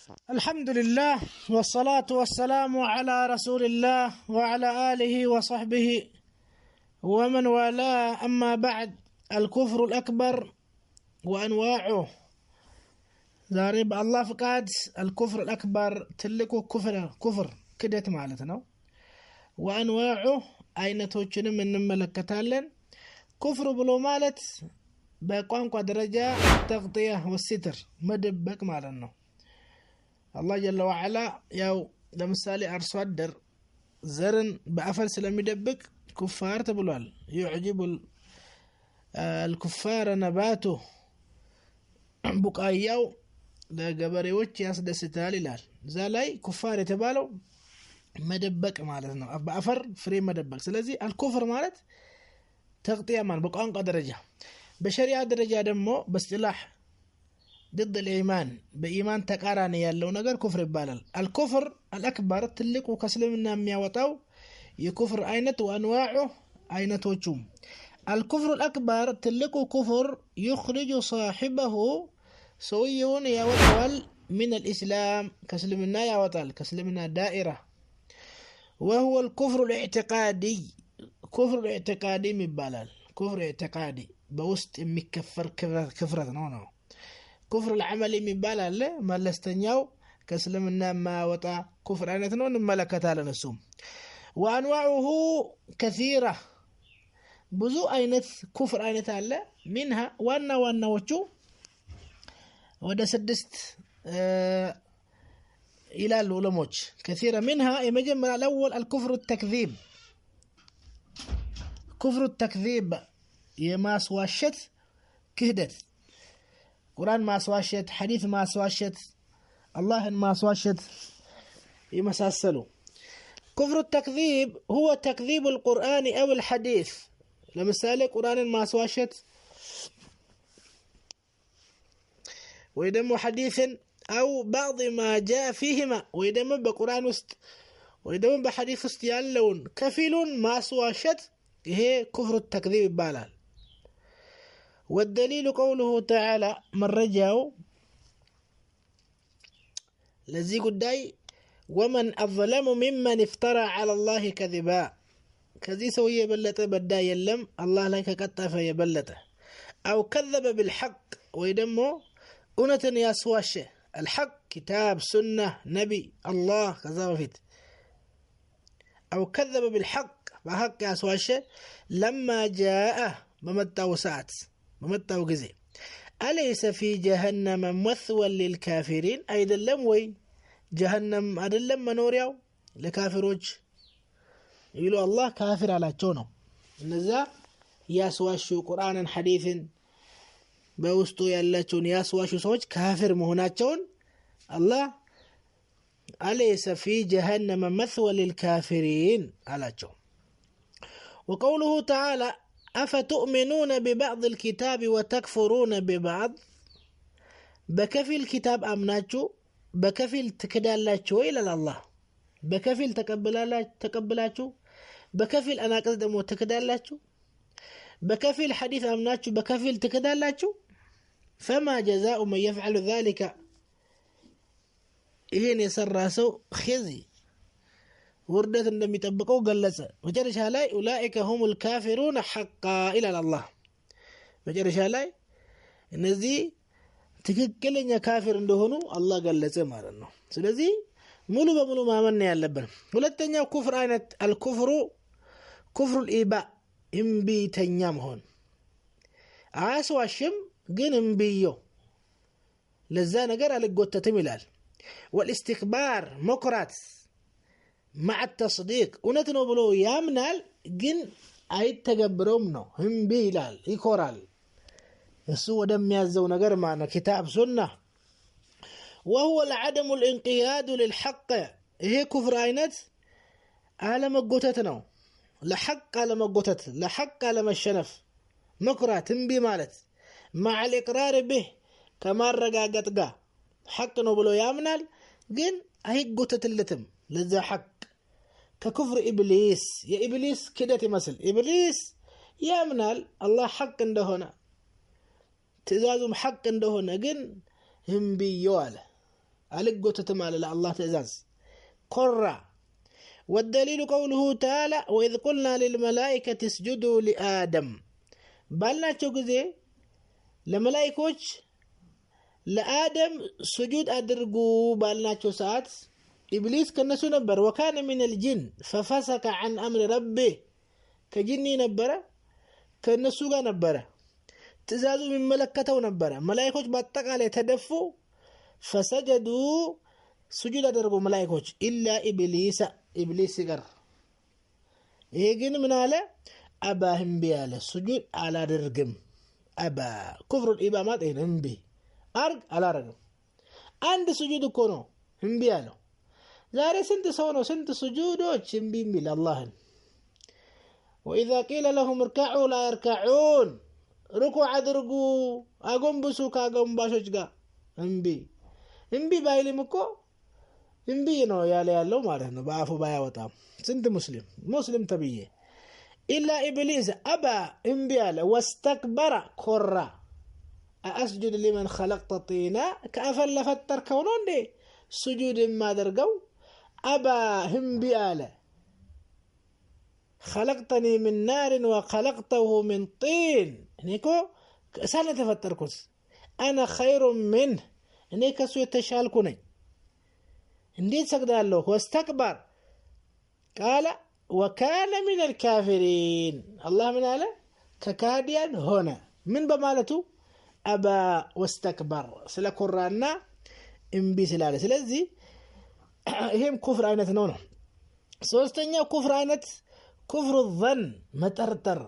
الحمد لله والصلاة والسلام على رسول الله وعلى آله وصحبه ومن والاه أما بعد الكفر الأكبر وأنواعه زارب الله فقاد الكفر الأكبر تلكو كفر كدت معناتنا وأنواعه أين توجن من ملكتالن كفر بلو مالت بقوانق درجة التغطية والستر مدبك مالنا الله جل وعلا ياو لمثالي أرسو الدر زرن بأفل سلام يدبك كفار تبلوال يعجب الكفار نباته بقاياو لقبري وچ ياسدستال لال زالاي كفار يتبالو مدبك مالتنا بأفر فري مدبك سلازي الكفر مالت تغطية مان بقوانق درجة بشريعة درجة دمو باصطلاح ضد الإيمان بإيمان تقاراني يالو نجر كفر بالال الكفر الأكبر تلك وكسلمنا مياوطاو يكفر أينت وأنواعه أينت وجوم الكفر الأكبر تلك كفر يخرج صاحبه سويون ياوطال من الإسلام كسلمنا ياوطال كسلمنا دائرة وهو الكفر الاعتقادي كفر الاعتقادي مبالال كفر اعتقادي بوسط مكفر كفرة نو كفر العمل مبالا له ما لستنياو كسلمنا ما وطا كفر عينتنا نملكتها لنسوم وأنواعه كثيرة بزو عينت كفر عينتها له منها وانا وچو ودا سدست إلى العلماء كثيرة منها يمجمع الأول الكفر التكذيب كفر التكذيب يماس واشت كهدت قرآن ما سواشت حديث ما سواشت الله ما سواشت يمساسلو كفر التكذيب هو تكذيب القرآن أو الحديث لمثال قرآن ما سواشت ويدم حديث أو بعض ما جاء فيهما ويدم بقرآن وست ويدم بحديث وست يالون كفيل ما سواشت هي كفر التكذيب بالال والدليل قوله تعالى من رجعوا لذي قداي ومن أظلم ممن افترى على الله كذبا كذي سوية بلته بدا يلم الله لك قطف يبلته أو كذب بالحق ويدمو أنتن يسواشه الحق كتاب سنة نبي الله كذا وفيت أو كذب بالحق بحق يسواشه لما جاء بمتى ساعات بمتى وجزي أليس في جهنم مثوى للكافرين أيضا لم وي جهنم أدلم منوريو لكافروج يقولوا الله كافر على تشونو نزا ياسواشو قرآن حديث بوستو يالاتون ياسواشو سوج كافر مهناتشون الله أليس في جهنم مثوى للكافرين على تشون وقوله تعالى أفتؤمنون ببعض الكتاب وتكفرون ببعض بكفي الكتاب أمناتشو بكفي تكدالاتشو إلى الله بكفي تقبلاتشو بكفي أنا قصدم وتكدالاتشو بكفي الحديث أمناتشو بكفي تكدالاتشو فما جزاء من يفعل ذلك إهين يسر راسو خزي وردت عندما يطبقوا قلص وجرش هالاي أولئك هم الكافرون حقا إلى الله وجرش هالاي እነዚህ ትክክለኛ ካፊር እንደሆኑ አላህ ገለጸ ማለት ነው ስለዚህ ሙሉ በሙሉ ማመን ያለብን ሁለተኛው ኩፍር አይነት አልኩፍሩ ኩፍሩ الإباء እምቢተኛ መሆን አያስዋሽም ግን እምቢዮ ለዛ ነገር አልጎተትም ይላል والاستكبار مكرات مع التصديق ونتنو بلو يامنال جن አይተገብረውም ነው ህምቢ ይላል ይኮራል እሱ ወደሚያዘው ነገር ማና كتاب سنة وهو العدم الانقياد للحق ይሄ ኩፍር አይነት አለመጎተት ነው ለሐቅ አለመጎተት ለሐቅ አለመሸነፍ መኩራት ህምቢ ማለት مع الاقرار به كما رغاغت ጋር ሐቅ ነው ብሎ ያምናል ግን አይጎተትለትም ለዛ ሐቅ ككفر إبليس يا إبليس كده تمثل إبليس يامنال الله حق عنده هنا تزازم حق عنده هنا جن هم بيواله ألقوتتم على الله تأزاز كرة والدليل قوله تعالى وإذ قلنا للملائكة اسجدوا لآدم بالنا تشوكزي لملائكوش لآدم سجود أدرقوا بالنا تشو ساعات إبليس كنسو نبر وكان من الجن ففسق عن أمر ربه كجني نبرة كنسو نبرة تزازو من ملكته نبرة ملائكوش باتق عليه تدفو فسجدوا سجود أدرقوا ملائكوش إلا إبليس قر يجن من على أباهم بياله سجود على درقم أبا كفر الإمامات هم بي أرق على رقم عند سجود كونو هم بياله زاري سنت سونو سنت سجودو تشمبين بي الله وإذا قيل لهم اركعوا لا يركعون ركوع أدرقوا أقوم بسوك أقوم باشوشقا هم بي بايلي مكو እምቢ ነው ያለው ማለት ነው በአፉ ባያወጣም ስንት ሙስሊም ተብዬ ኢላ ኢብሊስ አባ እምቢ አለ ወስተክበረ ኮራ አስጁድ لمن خلقت طينا كافل لفتركው ነው እንዴ ስጁድ የማደርገው አባ እምቢ አለ خلقتني من نار وخلقته من طين እኔኮ ከእሳት ተፈጠርኩት انا خير منه እኔ ከሱ የተሻልኩ ነኝ እንዴት ሰግዳለሁ ወስተክበር قال وكان من الكافرين الله من አለ ከካዲያን ሆነ ምን በማለቱ አባ ወስተክበር ስለኮራና እምቢ ስላለ ስለዚህ ይሄም ኩፍር አይነት ነው ሶስተኛው ኩፍር አይነት ኩፍሩ الظن መጠርጠር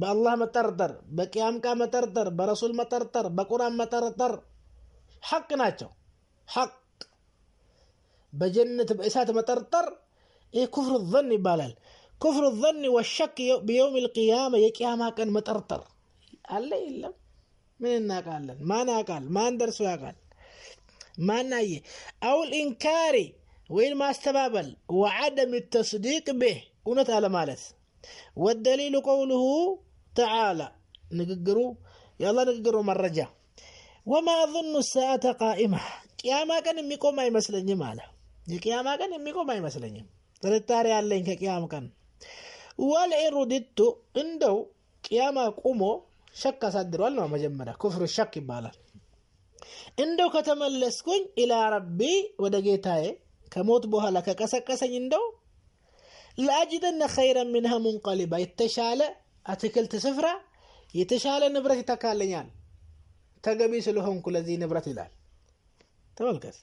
በአላህ መጠርጠር በቂያም ቃ መጠርጠር በረሱል መጠርጠር በቁርአን መጠርጠር ሐቅ ናቸው ሐቅ بجنة بإسات مطرطر إيه كفر الظن يبالال كفر الظن والشك بيوم القيامة يقياما كان مطرطر الله إلا من الناقال ما ناقال ما ندرسو يقال ما ناي أو الإنكاري وين ما استبابل وعدم التصديق به ونت على مالس والدليل قوله تعالى نقروا يلا نقروا مرجع وما أظن الساعة قائمة قياما كان يميقوم أي مسلني ماله የቂያማ ቀን የሚቆም አይመስለኝም ጥርጣሬ ያለኝ ከቂያማ ቀን ወልኢሩድቱ እንደው ቂያማ ቆሞ ሸክ አሳድሯል ነው መጀመሪያ ኩፍር ሸክ ይባላል እንደው ከተመለስኩኝ ኢላ ረቢ ወደ ጌታዬ ከሞት በኋላ ከቀሰቀሰኝ እንደው ላጅደነ ኸይረን منها منقلبا የተሻለ አትክልት ስፍራ የተሻለ ንብረት ይተካለኛል ተገቢ ስለሆንኩ ለዚህ ንብረት ይላል ተመልከት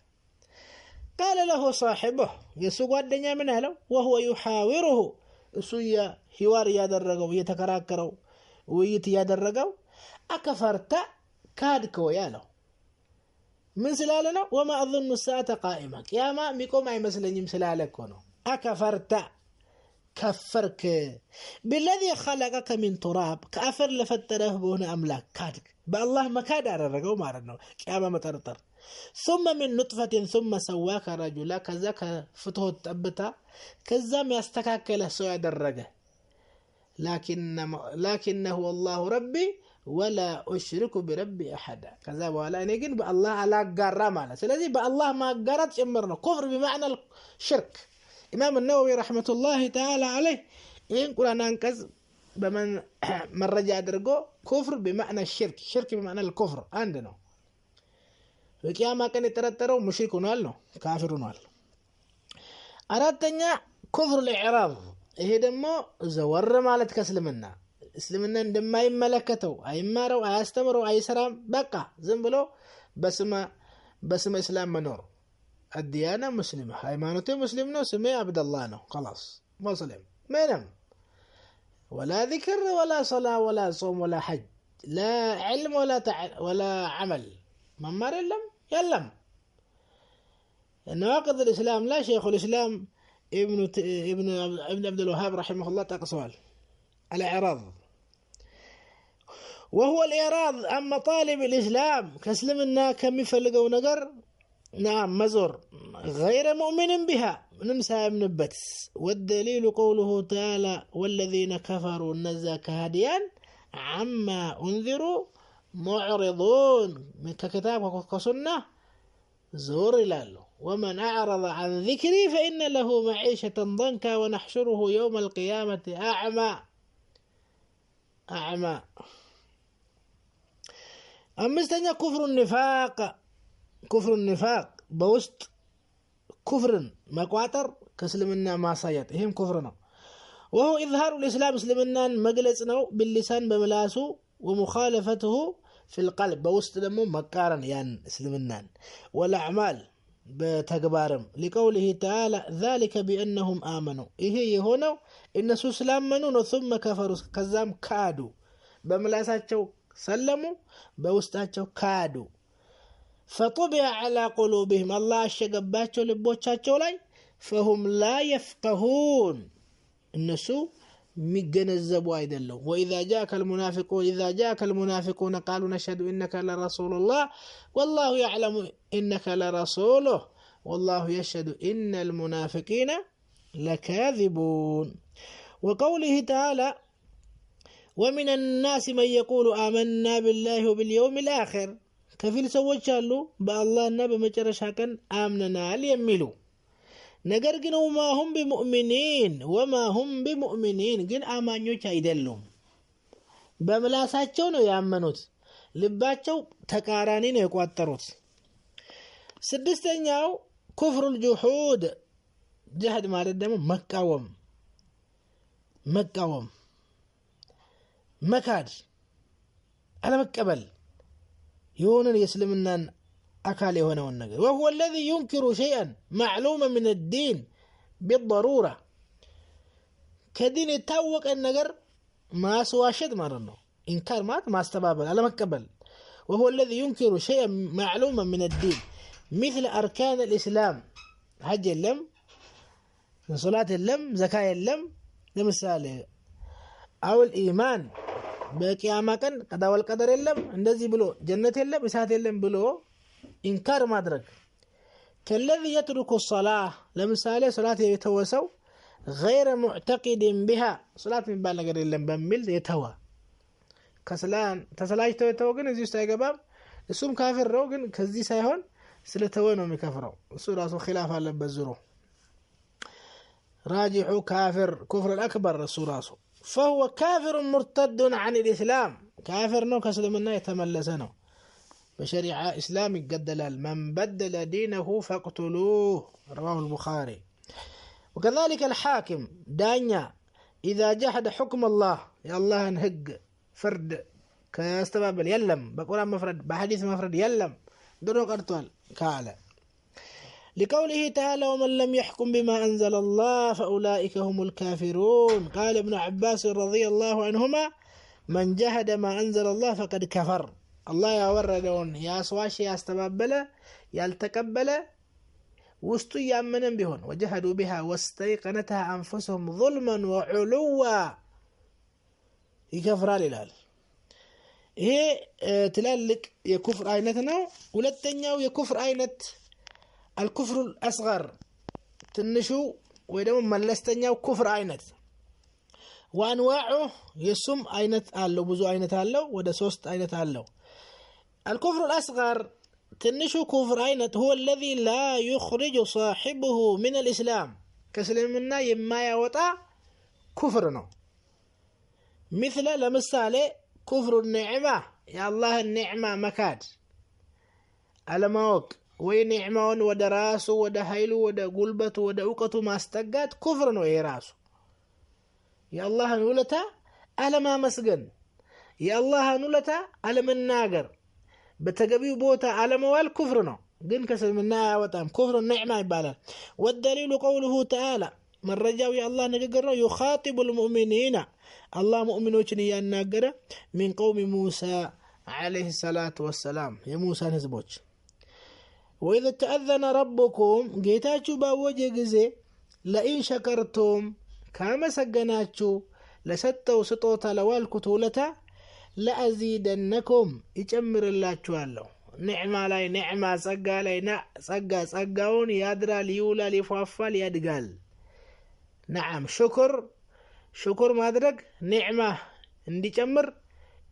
قال له صاحبه يسوق الدنيا من هلو وهو يحاوره سويا حوار يادرغو يتكراكرو ويت يادرغو أكفرت كادكو يالو من سلالنا وما أظن الساعة قائمة قياما ميكوم أي مثلا يمسلالك ونو أكفرت كفرك بالذي خلقك من تراب كافر لفتره بهنا أملاك كادك بالله ما كاد أرغو مارنو قياما مترطر ثم من نطفة ثم سواك رجلا كذا فتوه تبتا كذا ما يستكاكل سوى درجة لكنه الله ربي ولا أشرك بربي أحدا كذا ولا نجن بالله على قرامنا سلذي بالله ما قرت أمرنا كفر بمعنى الشرك إمام النووي رحمة الله تعالى عليه إن قلنا ننكز بمن من رجع درجو كفر بمعنى الشرك شرك بمعنى الكفر عندنا በቂያማ ቀን የተጠረጠረው ሙሽሪክ ሆኗል ነው ካፊር ሆኗል አራተኛ ኩፍር الإعراض ይሄ ደግሞ ዘወር ማለት ከእስልምና እስልምና እንደማይመለከተው አይማረው አያስተምረው አይሰራም በቃ ዝም ብሎ በስመ እስላም መኖር الديانة مسلمة ሃይማኖቴ ሙስሊም ነው ስሜ አብደላህ ነው خلاص مسلم ምንም ولا ذكر ولا صلاة ولا صوم ولا حج لا علم ولا عمل ممار يلم نواقض الإسلام لا شيخ الإسلام ابن عبد الوهاب رحمه الله تقصوال الإعراض وهو الإعراض أما طالب الإسلام كسلمنا كم يفلقوا نقر نعم مزور غير مؤمن بها نمسى من البتس والدليل قوله تعالى والذين كفروا نزا كهديان عما أنذروا معرضون من كتاب وكسنة زور لالو ومن أعرض عن ذكري فإن له معيشة ضنكا ونحشره يوم القيامة أعمى أمستني كفر النفاق بوست كفر مقواتر كسلمنا ما صيت هم كفرنا وهو إظهار الإسلام اسلمنا مجلسنا باللسان بملاسه ومخالفته في القلب بوست دمو مقارن يعني اسلمنا والأعمال بتكبارم لقوله تعالى ذلك بأنهم آمنوا إيه هنا إن سلام منون ثم كفروا كزام كادوا بملاساتشو سلموا بوستاتشو كادوا فطبع على قلوبهم الله الشقباتشو لبوتشاتشو لاي فهم لا يفقهون النسو مجنزبوا أيدلو وإذا جاءك المنافقون قالوا نشهد إنك لرسول الله والله يعلم إنك لرسوله والله يشهد إن المنافقين لكاذبون وقوله تعالى ومن الناس من يقول آمنا بالله وباليوم الآخر كفيل سوّجالو بالله النبي مجرشا كان آمننا ليميلو ነገር ግን وما هم بمؤمنين ግን አማኞች አይደሉም በመላሳቸው ነው ያመኑት ልባቸው ተቃራኒ ነው የቋጠሩት ስድስተኛው كفر الجحود جهد ማለት ደግሞ መቃወም መካድ አለመቀበል የሆነ የእስልምናን أكال هنا والنجر وهو الذي ينكر شيئا معلوما من الدين بالضرورة كدين يتوق النجر ما سوى شد مرنه إنكار ما استبابل على مكبل وهو الذي ينكر شيئا معلوما من الدين مثل أركان الإسلام حج اللم صلاة اللم زكاة اللم لمثال أو الإيمان بقيامة كان قضاء والقدر اللم اندزي بلو جنة اللم إسات اللم بلو إنكار مدرك كالذي يترك الصلاة لمثال صلاة يتوسو غير معتقد بها صلاة من بالنا قرر لم بمل يتوى كسلان تسلاج توي جن زي استيقباب السوم كافر رو جن كزي سايهون سلتوينهم يكفروا السورة خلاف على بزرو راجعوا كفر الأكبر السورة فهو كافر مرتد عن الإسلام كافر نو كسلمنا يتملسنه بشريعة إسلامي قدلال من بدل دينه فاقتلوه رواه البخاري وكذلك الحاكم دانيا إذا جحد حكم الله يا الله نهج فرد كاستبابل يلم بقرآن مفرد بحديث مفرد يلم درو قرطوال كالا لقوله تعالى ومن لم يحكم بما أنزل الله فأولئك هم الكافرون قال ابن عباس رضي الله عنهما من جحد ما أنزل الله فقد كفر الله يوردون يا سواشي يا استبابله يالتقبله وستو يامنن بهون وجحدوا بها واستيقنتها أنفسهم ظلما وعلوا يكفر للال ይሄ ትላልቅ የኩፍር አይነት ነው ሁለተኛው የኩፍር አይነት الكفر الأصغر ትንሹ ወይ ደግሞ መለስተኛው ኩፍር አይነት وانواعه يسم አይነት አለው ብዙ አይነት አለው ወደ 3 አይነት አለው الكفر الأصغر تنشو كفر عينت هو الذي لا يخرج صاحبه من الإسلام كسلمنا يما يوطا كفرنا مثل لمثال كفر النعمة يا الله النعمة مكاد على موك وي نعمة ودا راسو ودا هيلو ودا قلبته ودا وقته ما استقات كفرنا يا راسو يا الله نولتا على ما مسجن يا الله نولتا على من ناقر بتجبيه بوتا على موال كفرنا جن كسر منها وتام كفر النعمة يبالا والدليل قوله تعالى من رجاوي الله نجر يخاطب المؤمنين الله مؤمنوش يناجر من قوم موسى عليه الصلاة والسلام يا موسى نزبوش وإذا تأذن ربكم جيتاتشو باوجه جزي لئن شكرتم كما سجناتشو لستوا سطوتا لوال كتولتا لأزيدنكم يجمر الله تعالى نعمة لاي نعمة صقا لاي صقاون يادرا ليولا ليفوفا ليادقال نعم شكر مادرق نعمة اندي جمر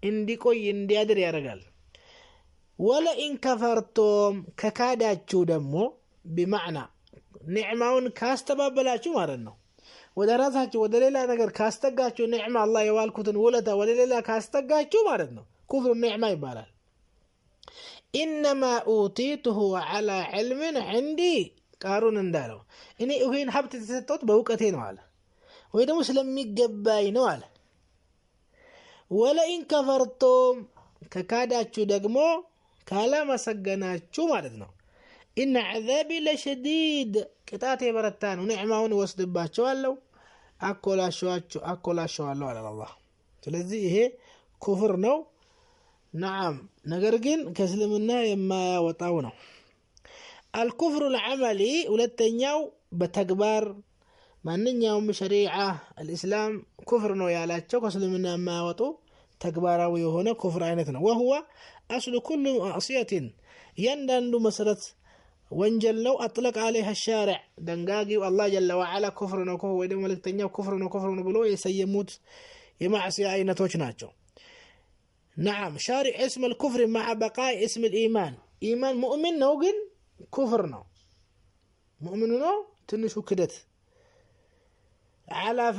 اندي كوي اندي يادر يارقال ወለኢን ከፈርቶም ከካዳችሁ ደግሞ ቢማዕና ኒዕማውን ካስተባበላችሁ ማለት ነው ወደ ራሳችሁ ወደ ሌላ ነገር ካስተጋችሁ ኒዕማ አላህ የዋልኩትን ውለታ ወደ ሌላ ካስተጋችሁ ማለት ነው ኩፍር ኒዕማ ይባላል ኢንማ ኡቲቱሁ ዐላ ዒልምን ዐንዲ ቃሩን እንዳለው እኔ ይሄን ሀብት የተሰጠሁት በእውቀቴ ነው አለ ወይ ደግሞ ስለሚገባኝ ነው አለ ወለኢን ከፈርቶም ከካዳችሁ ደግሞ ካላመሰገናችሁ ማለት ነው ኢነ ዐዛቢ ለሸዲድ ቅጣቴ በረታ ነው ኒዕማውን ወስድባቸዋለሁ አኮላሸዋለሁ አለ አላህ ስለዚህ ይሄ ኩፍር ነው نعم ነገር ግን ከእስልምና የማያወጣው ነው الكفر العملي ሁለተኛው በተግባር ማንኛውም ሸሪዓ الاسلام ኩፍር ነው ያላቸው ከእስልምና የማያወጡ ተግባራዊ የሆነ ኩፍር አይነት ነው وهو اصل كل معصيه يندندو መሰረት ወንጀል ነው اطلق عليها الشارع ደንጋጊው አላህ جل وعلا ኩፍር ነው ወይ ደግሞ መልእክተኛው ኩፍር ነው ብሎ የሰየሙት የማዕሲያ አይነቶች ናቸው نعم شارع اسم الكفر مع بقاء اسم الإيمان إيمان مؤمن نوغن كفر نو مؤمن نو تنشو كدت على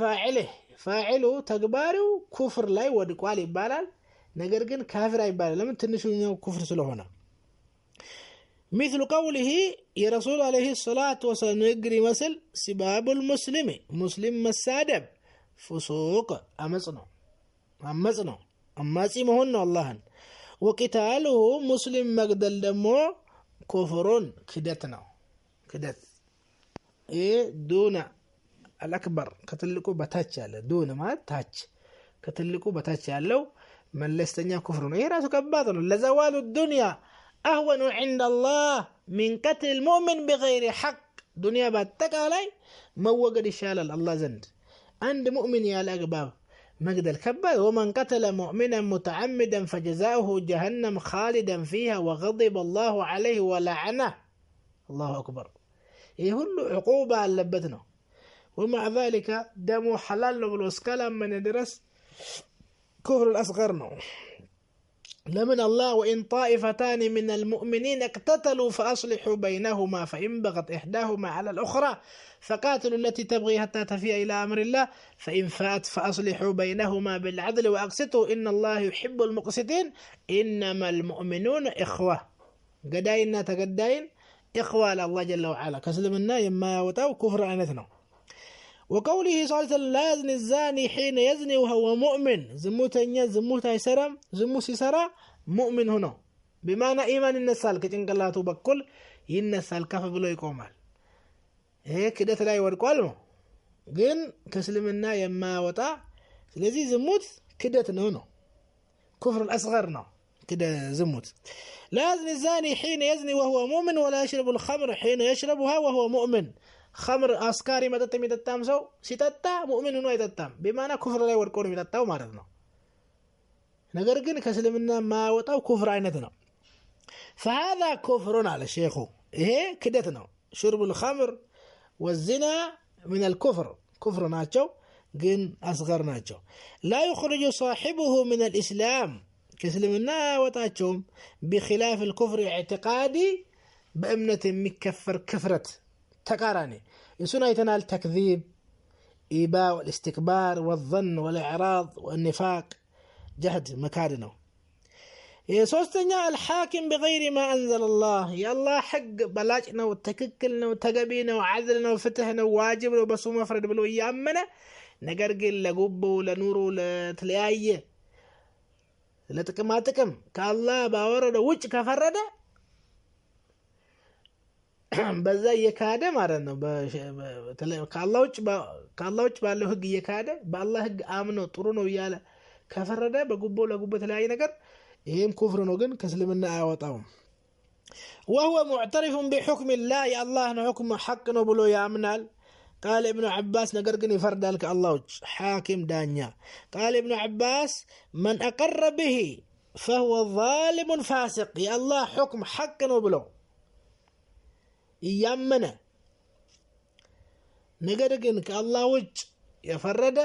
فاعله تقبارو كفر لا يودقوال يبالال نقرقن كافر يبالال لمن تنشو نو كفر سلوهنا مثل قوله يا رسول عليه الصلاة والسلام يقري مثل سباب المسلم مسلم مسادب فسوق أمصنو أماسي مهن الله وقتاله مسلم مقدل دمو كفرون كدتنا كدت إيه دون الأكبر كتلقو بتاتش على دون ما تاتش كتلقو بتاتش على من لستنيا كفرون إيه راسو كباطن لزوال الدنيا أهون عند الله من قتل المؤمن بغير حق دنيا باتك علي موقد شال الله زند عند مؤمن يا الأقباب مجد الكبر ومن قتل مؤمنا متعمدا فجزاؤه جهنم خالدا فيها وغضب الله عليه ولعنه الله أكبر يهل عقوبة لبتنا ومع ذلك دم حلال بالوسكلام من درس كفر الأصغر لمن الله وإن طائفتان من المؤمنين اقتتلوا فأصلحوا بينهما فإن بغت إحداهما على الأخرى فقاتلوا التي تبغي حتى تفيء إلى أمر الله فإن فات فأصلحوا بينهما بالعدل وأقسطوا إن الله يحب المقسطين إنما المؤمنون إخوة قداين تقداين إخوة لله جل وعلا كسلمنا يما يوتاو كفر عنثنا وقوله صلى الله عليه وسلم لا يزني الزاني حين يزني وهو مؤمن زموتا يسرم زموس يسرى مؤمن هنا بمعنى إيمان النسال كتنقلاته بكل ينسال كف بلو يقومال هيك كده تلاقي ورقالمو ግን ከእስልምና የማያወጣ ስለዚህ ዝሙት ክደት ነው كفر الأصغر ነው كده زموت لا يزني الزاني حين يزني وهو مؤمن ولا يشرب الخمر حين يشربها وهو مؤمن خمر أسكاري متى ميتتام سو سيتتا مؤمن هو يتتام بمعنى كفر ላይ ወርቆ ነው የሚጠጣው ማለት ነው ነገር ግን ከእስልምና የማያወጣው ኩፍር አይነት ነው فهذا كفر على الشيخ ይሄ ክደት ነው شرب الخمر والزنا من الكفر كفر ناتشو جن أصغر ناتشو لا يخرج صاحبه من الإسلام كسلمنا وتاتشوم بخلاف الكفر اعتقادي بأمنة مكفر كفرة تقاراني يسونا يتنال تكذيب إيباء والاستكبار والظن والإعراض والنفاق جهد مكادنه يسوستنيا الحاكم بغير ما أنزل الله يا الله حق بلاجنا وتككلنا وتقبينا وعدلنا وفتحنا وواجبنا وبسو مفرد بلو إيامنا نقرقل لقبه لنوره لتلياية لتكماتكم كالله باورد وجه كفرد በዛ የካደ ማለት ነው ከአላህ ውጭ ባለው ህግ የካደ በአላህ ህግ አምኖ ጥሩ ነው ይያለ ከፈረደ በጉቦ ለጉቦ ተለያየ ነገር ይሄም ኩፍር ነው ግን ከእስልምና አያወጣውም وهو معترف بحكم الله يا الله حكم حق ነው ብሎ ያምናል قال ابن عباس ነገር ግን ይፈርዳል ከአላህ ውጭ حاكم دانيا قال ابن عباس من أقر به فهو ظالم فاسق يا الله حكم حق ነው ብሎ ያመነ ነገር ግን ከአላህ ውጭ የፈረደ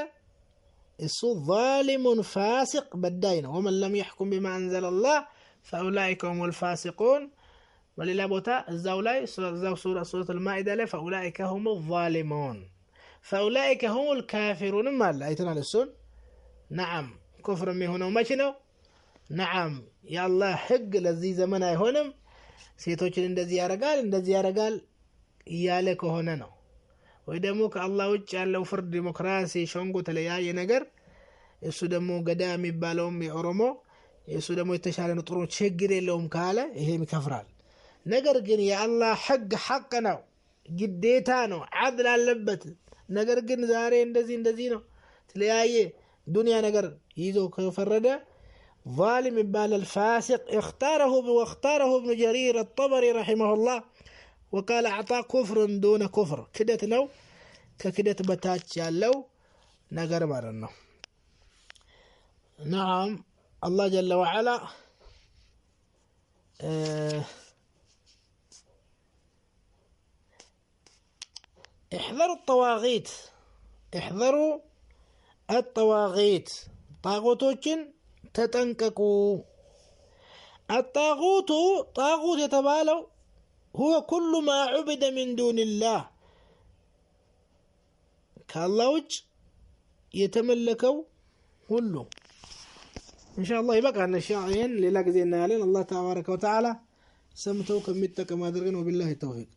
እሱ ظالم فاسق بداينا ومن لم يحكم بما أنزل الله فأولئك هم الفاسقون ولله بوتا الزولاي سورة المائدة له فأولئك هم الظالمون فأولئك هم الكافرون ما لا يتنا للسن نعم كفر من هنا ومشنو نعم يا الله حق لذي زمن هونم سيتوچن እንደዚህ ያረጋል እያለ ከሆነ ነው ወይ ደግሞ ከአላህ ውጭ ያለው ፍርድ ዲሞክራሲ ሸንጎ ተለያየ ነገር እሱ ደግሞ ገዳ የሚባለውም የኦሮሞ እሱ ደግሞ የተሻለ ነው ጥሩ ችግር የለውም ካለ ይሄም ይከፍራል ነገር ግን የአላህ ሐቅ ነው ግዴታ ነው አድል አለበት ነገር ግን ዛሬ እንደዚህ ነው ተለያየ ዱንያ ነገር ይዞ ከፈረደ ظالم يبال الفاسق واختاره ابن جرير الطبري رحمه الله وقال أعطى كفر دون كفر كدت نو ككدت بتاتش يالو نقر مرنو نعم الله جل وعلا احذروا الطواغيت طاغوتوچن تتنككوا الطاغوت يتبالو هو كل ما عبد من دون الله كالله وجه يتملكوا كله إن شاء الله يبقى عن الشيعين للا قزينا علينا الله تبارك وتعالى سمتوا كم يتكم هذا وبالله التوفيق